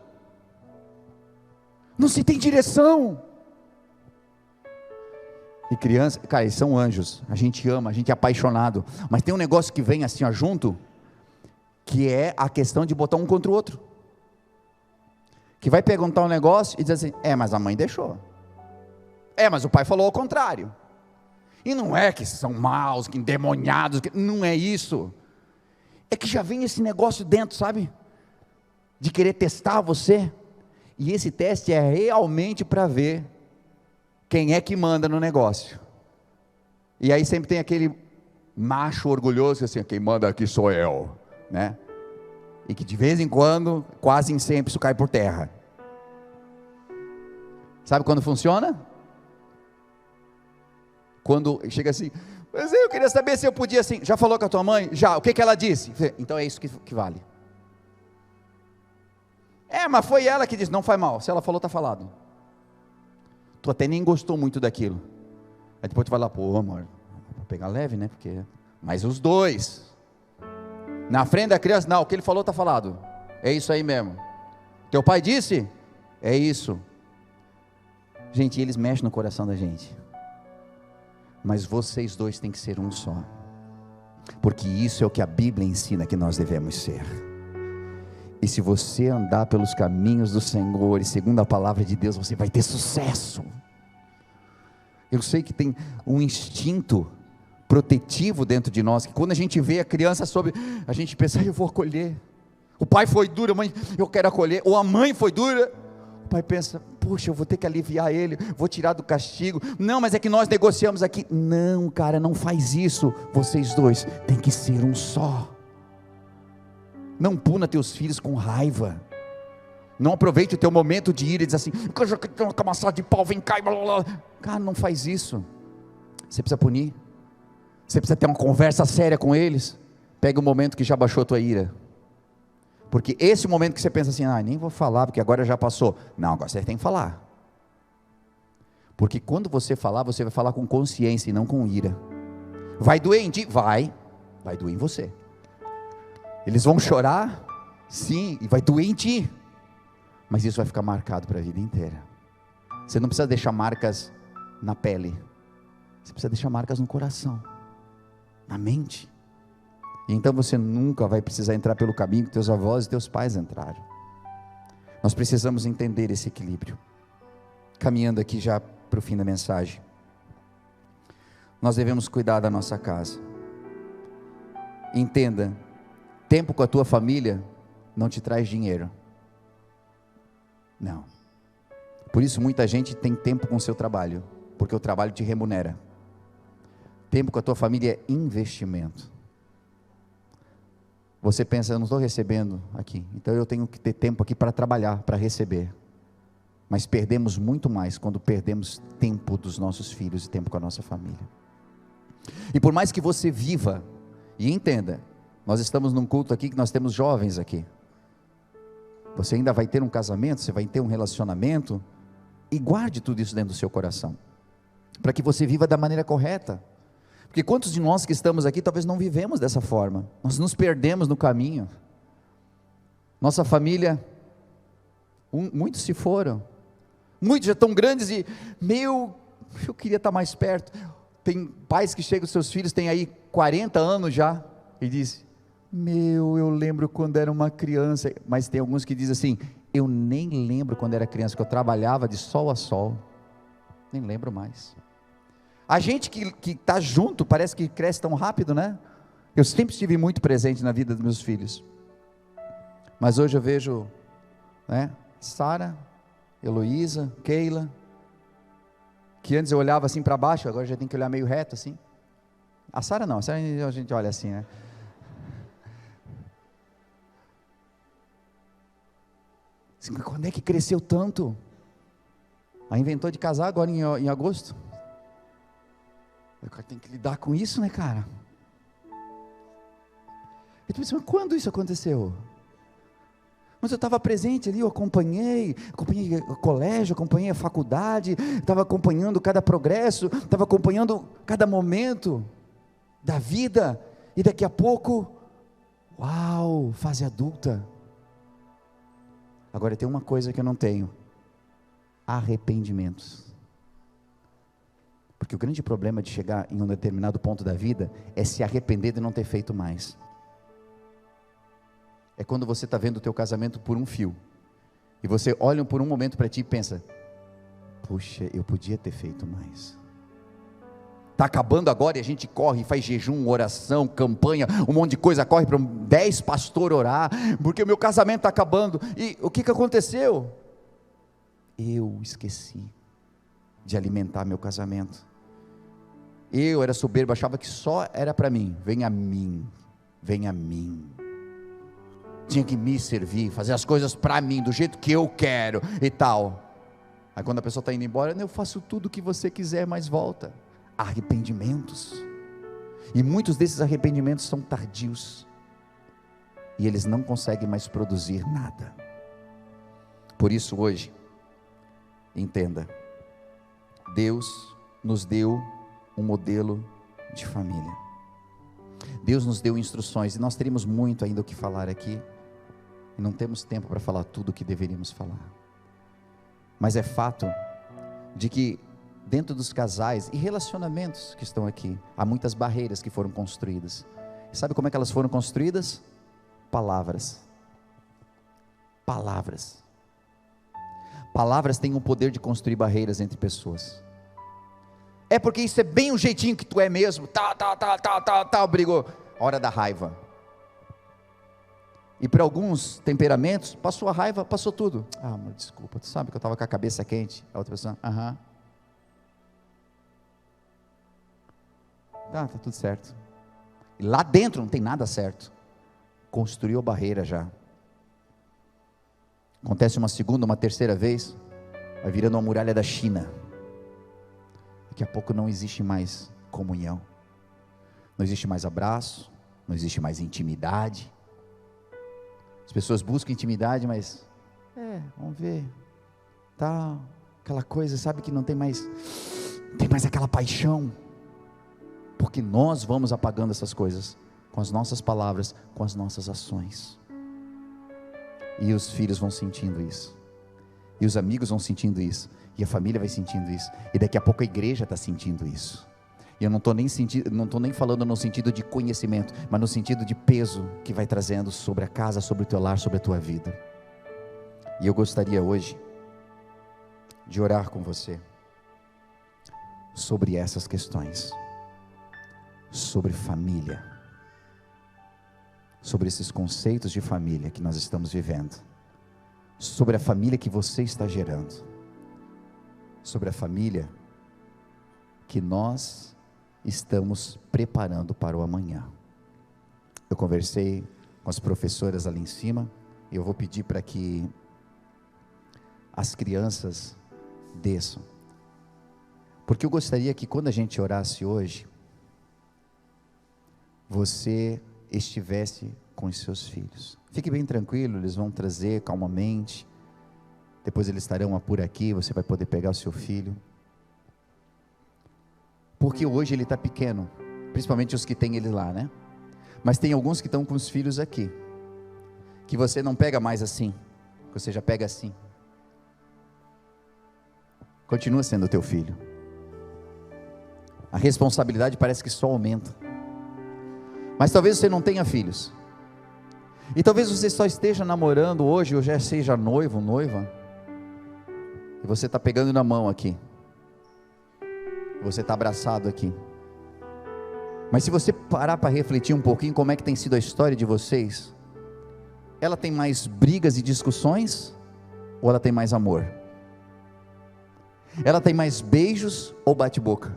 não se tem direção. E criança, cara, eles são anjos, a gente ama, a gente é apaixonado, mas tem um negócio que vem assim, ó, junto, que é a questão de botar um contra o outro, que vai perguntar um negócio e dizer assim: mas a mãe deixou, mas o pai falou ao contrário. E não é que são maus, que endemoniados, não é isso, é que já vem esse negócio dentro, sabe, de querer testar você, e esse teste é realmente para ver quem é que manda no negócio. E aí sempre tem aquele macho orgulhoso, assim, quem manda aqui sou eu, né, e que de vez em quando, quase sempre isso cai por terra. Sabe quando funciona? Quando chega assim: mas eu queria saber se eu podia assim. Já falou com a tua mãe? Já. O que ela disse? Então é isso que vale. Mas foi ela que disse. Não faz mal, se ela falou, está falado. Tu até nem gostou muito daquilo, aí depois tu vai lá: pô amor, vou pegar leve, né, porque... Mas os dois, na frente da criança: não, o que ele falou está falado, é isso aí mesmo. Teu pai disse? É isso. Gente, eles mexem no coração da gente, mas vocês dois têm que ser um só, porque isso é o que a Bíblia ensina que nós devemos ser. E se você andar pelos caminhos do Senhor, e segundo a palavra de Deus, você vai ter sucesso. Eu sei que tem um instinto protetivo dentro de nós, que quando a gente vê a criança sobre, a gente pensa: eu vou acolher. O pai foi duro, a mãe, eu quero acolher. Ou a mãe foi dura, o pai pensa: puxa, eu vou ter que aliviar ele, vou tirar do castigo. Não, mas é que nós negociamos aqui. Não, cara, não faz isso. Vocês dois têm que ser um só. Não puna teus filhos com raiva. Não aproveite o teu momento de ira e diz assim: eu já tenho uma camaçada de pau, vem cá, blá, blá, blá. Cara, não faz isso. Você precisa punir. Você precisa ter uma conversa séria com eles. Pega o momento que já baixou a tua ira, porque esse momento que você pensa assim: nem vou falar porque agora já passou. Não, agora você tem que falar, porque quando você falar, você vai falar com consciência e não com ira. Vai doer em ti? Vai doer em você. Eles vão chorar, sim, e vai doer em ti, mas isso vai ficar marcado para a vida inteira. Você não precisa deixar marcas na pele, você precisa deixar marcas no coração, na mente. E então você nunca vai precisar entrar pelo caminho que teus avós e teus pais entraram. Nós precisamos entender esse equilíbrio. Caminhando aqui já para o fim da mensagem, nós devemos cuidar da nossa casa. Entenda, tempo com a tua família não te traz dinheiro, não. Por isso muita gente tem tempo com o seu trabalho, porque o trabalho te remunera. Tempo com a tua família é investimento. Você pensa: eu não estou recebendo aqui, então eu tenho que ter tempo aqui para trabalhar, para receber. Mas perdemos muito mais quando perdemos tempo dos nossos filhos e tempo com a nossa família. E por mais que você viva, e entenda, nós estamos num culto aqui que nós temos jovens aqui. Você ainda vai ter um casamento, você vai ter um relacionamento, e guarde tudo isso dentro do seu coração, para que você viva da maneira correta. Porque quantos de nós que estamos aqui talvez não vivemos dessa forma, nós nos perdemos no caminho. Nossa família, muitos se foram, muitos já estão grandes e, eu queria estar mais perto. Tem pais que chegam, seus filhos têm aí 40 anos já, e dizem: eu lembro quando era uma criança. Mas tem alguns que dizem assim: eu nem lembro quando era criança, que eu trabalhava de sol a sol, nem lembro mais. A gente que está junto, parece que cresce tão rápido, né? Eu sempre estive muito presente na vida dos meus filhos, mas hoje eu vejo, né, Sara, Heloísa, Keila, que antes eu olhava assim para baixo, agora já tem que olhar meio reto assim. A Sara não, a Sara a gente olha assim, né? Quando é que cresceu tanto? Aí inventou de casar agora em agosto. O cara tem que lidar com isso, né, cara? Eu pensei, mas quando isso aconteceu? Mas eu estava presente ali, eu acompanhei o colégio, acompanhei a faculdade, estava acompanhando cada progresso, estava acompanhando cada momento da vida, e daqui a pouco, uau, fase adulta. Agora tem uma coisa que eu não tenho: arrependimentos. Porque o grande problema de chegar em um determinado ponto da vida é se arrepender de não ter feito mais. É quando você está vendo o teu casamento por um fio, e você olha por um momento para ti e pensa: puxa, eu podia ter feito mais. Está acabando agora e a gente corre, faz jejum, oração, campanha, um monte de coisa, corre para 10 pastores orar, porque o meu casamento está acabando. E o que aconteceu? Eu esqueci de alimentar meu casamento. Eu era soberbo, achava que só era para mim. Vem a mim, vem a mim. Tinha que me servir, fazer as coisas para mim, do jeito que eu quero e tal. Aí quando a pessoa está indo embora: eu faço tudo o que você quiser, mas volta. Arrependimentos. E muitos desses arrependimentos são tardios, e eles não conseguem mais produzir nada. Por isso hoje, entenda, Deus nos deu um modelo de família. Deus nos deu instruções, e nós teríamos muito ainda o que falar aqui, e não temos tempo para falar tudo o que deveríamos falar. Mas é fato de que dentro dos casais e relacionamentos que estão aqui, há muitas barreiras que foram construídas. E sabe como é que elas foram construídas? Palavras. Palavras. Palavras têm o poder de construir barreiras entre pessoas. É porque isso é bem o jeitinho que tu é mesmo, brigou, hora da raiva. E para alguns temperamentos, passou a raiva, passou tudo. Amor, desculpa, tu sabe que eu estava com a cabeça quente. A outra pessoa: tá tudo certo. E lá dentro não tem nada certo. Construiu a barreira já. Acontece uma segunda, uma terceira vez, vai virando uma muralha da China. Daqui a pouco não existe mais comunhão, não existe mais abraço, não existe mais intimidade. As pessoas buscam intimidade, mas vamos ver, tal, aquela coisa, sabe, que não tem mais aquela paixão, porque nós vamos apagando essas coisas com as nossas palavras, com as nossas ações. E os filhos vão sentindo isso, e os amigos vão sentindo isso, e a família vai sentindo isso, e daqui a pouco a igreja está sentindo isso. E eu não estou nem falando no sentido de conhecimento, mas no sentido de peso que vai trazendo sobre a casa, sobre o teu lar, sobre a tua vida. E eu gostaria hoje de orar com você sobre essas questões, sobre família, sobre esses conceitos de família que nós estamos vivendo, sobre a família que você está gerando, sobre a família que nós estamos preparando para o amanhã. Eu conversei com as professoras ali em cima, e eu vou pedir para que as crianças desçam, porque eu gostaria que quando a gente orasse hoje, você estivesse com os seus filhos. Fique bem tranquilo, eles vão trazer calmamente, depois eles estarão por aqui, você vai poder pegar o seu filho, porque hoje ele está pequeno, principalmente os que tem ele lá, né? Mas tem alguns que estão com os filhos aqui, que você não pega mais assim, você já pega assim, continua sendo teu filho, A responsabilidade parece que só aumenta. Mas talvez você não tenha filhos. E talvez você só esteja namorando hoje, ou já seja noivo, noiva. E você está pegando na mão aqui. Você está abraçado aqui. Mas se você parar para refletir um pouquinho como é que tem sido a história de vocês, ela tem mais brigas e discussões? Ou ela tem mais amor? Ela tem mais beijos ou bate-boca?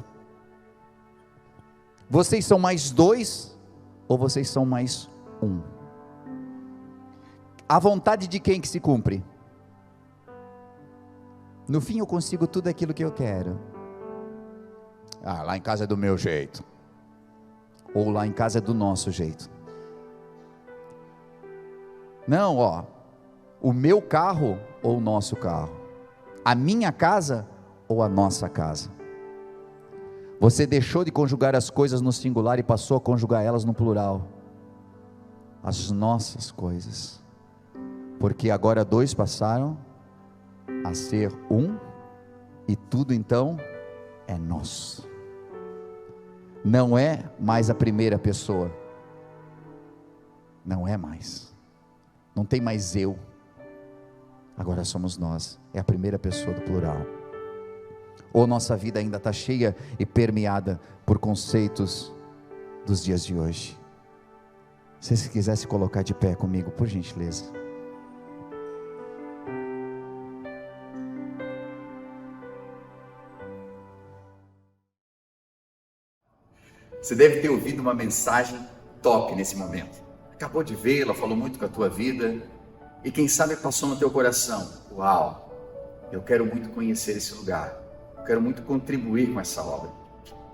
Vocês são mais dois ou vocês são mais um? A vontade de quem que se cumpre? No fim eu consigo tudo aquilo que eu quero. Lá em casa é do meu jeito. Ou lá em casa é do nosso jeito. Não, o meu carro ou o nosso carro? A minha casa ou a nossa casa? Você deixou de conjugar as coisas no singular e passou a conjugar elas no plural. As nossas coisas. Porque agora dois passaram a ser um, e tudo então é nosso. Não é mais a primeira pessoa. Não é mais. Não tem mais eu. Agora somos nós. É a primeira pessoa do plural. Ou nossa vida ainda está cheia e permeada por conceitos dos dias de hoje. Se você quisesse colocar de pé comigo, por gentileza. Você deve ter ouvido uma mensagem top nesse momento. Acabou de vê-la, falou muito com a tua vida. E quem sabe passou no teu coração: uau, eu quero muito conhecer esse lugar. Eu quero muito contribuir com essa obra.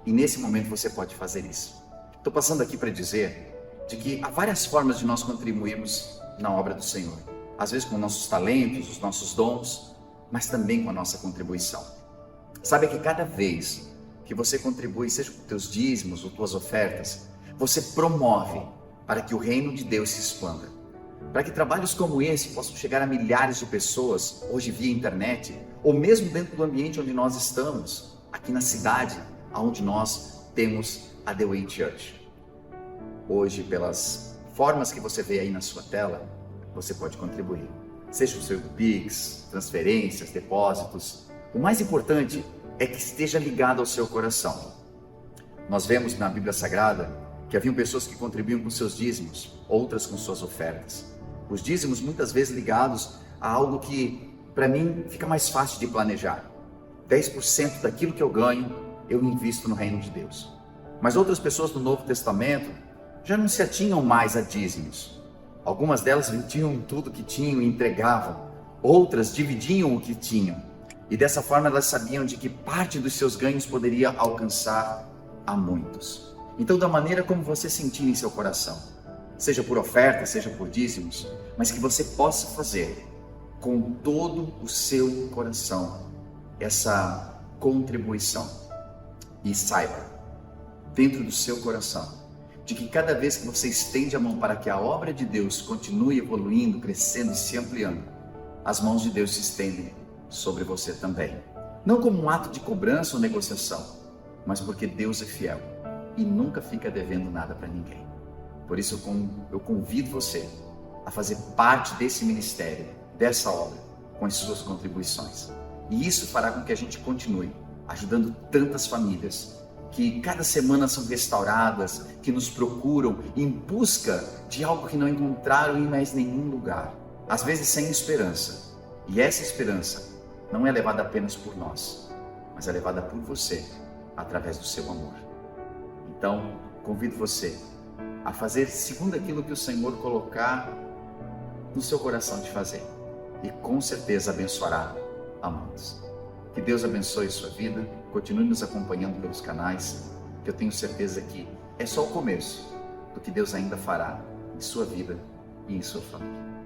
E nesse momento você pode fazer isso. Estou passando aqui para dizer de que há várias formas de nós contribuirmos na obra do Senhor. Às vezes com nossos talentos, os nossos dons, mas também com a nossa contribuição. Sabe que cada vez que você contribui, seja com teus dízimos ou tuas ofertas, você promove para que o reino de Deus se expanda. Para que trabalhos como esse possam chegar a milhares de pessoas, hoje via internet, ou mesmo dentro do ambiente onde nós estamos, aqui na cidade, onde nós temos a The Way Church. Hoje, pelas formas que você vê aí na sua tela, você pode contribuir. Seja o seu Pix, transferências, depósitos. O mais importante é que esteja ligado ao seu coração. Nós vemos na Bíblia Sagrada que haviam pessoas que contribuíam com seus dízimos, outras com suas ofertas. Os dízimos muitas vezes ligados a algo que, para mim, fica mais fácil de planejar. 10% daquilo que eu ganho, eu invisto no reino de Deus. Mas outras pessoas do Novo Testamento já não se atinham mais a dízimos. Algumas delas vendiam tudo que tinham e entregavam. Outras dividiam o que tinham. E dessa forma elas sabiam de que parte dos seus ganhos poderia alcançar a muitos. Então, da maneira como você sentir em seu coração, seja por oferta, seja por dízimos, mas que você possa fazer com todo o seu coração essa contribuição. E saiba, dentro do seu coração, de que cada vez que você estende a mão para que a obra de Deus continue evoluindo, crescendo e se ampliando, as mãos de Deus se estendem sobre você também. Não como um ato de cobrança ou negociação, mas porque Deus é fiel e nunca fica devendo nada para ninguém. Por isso eu convido você a fazer parte desse ministério, dessa obra, com as suas contribuições. E isso fará com que a gente continue ajudando tantas famílias que cada semana são restauradas, que nos procuram em busca de algo que não encontraram em mais nenhum lugar, às vezes sem esperança. E essa esperança não é levada apenas por nós, mas é levada por você, através do seu amor. Então, convido você a fazer segundo aquilo que o Senhor colocar no seu coração de fazer, e com certeza abençoará a muitos. Que Deus abençoe sua vida, continue nos acompanhando pelos canais, que eu tenho certeza que é só o começo do que Deus ainda fará em sua vida e em sua família.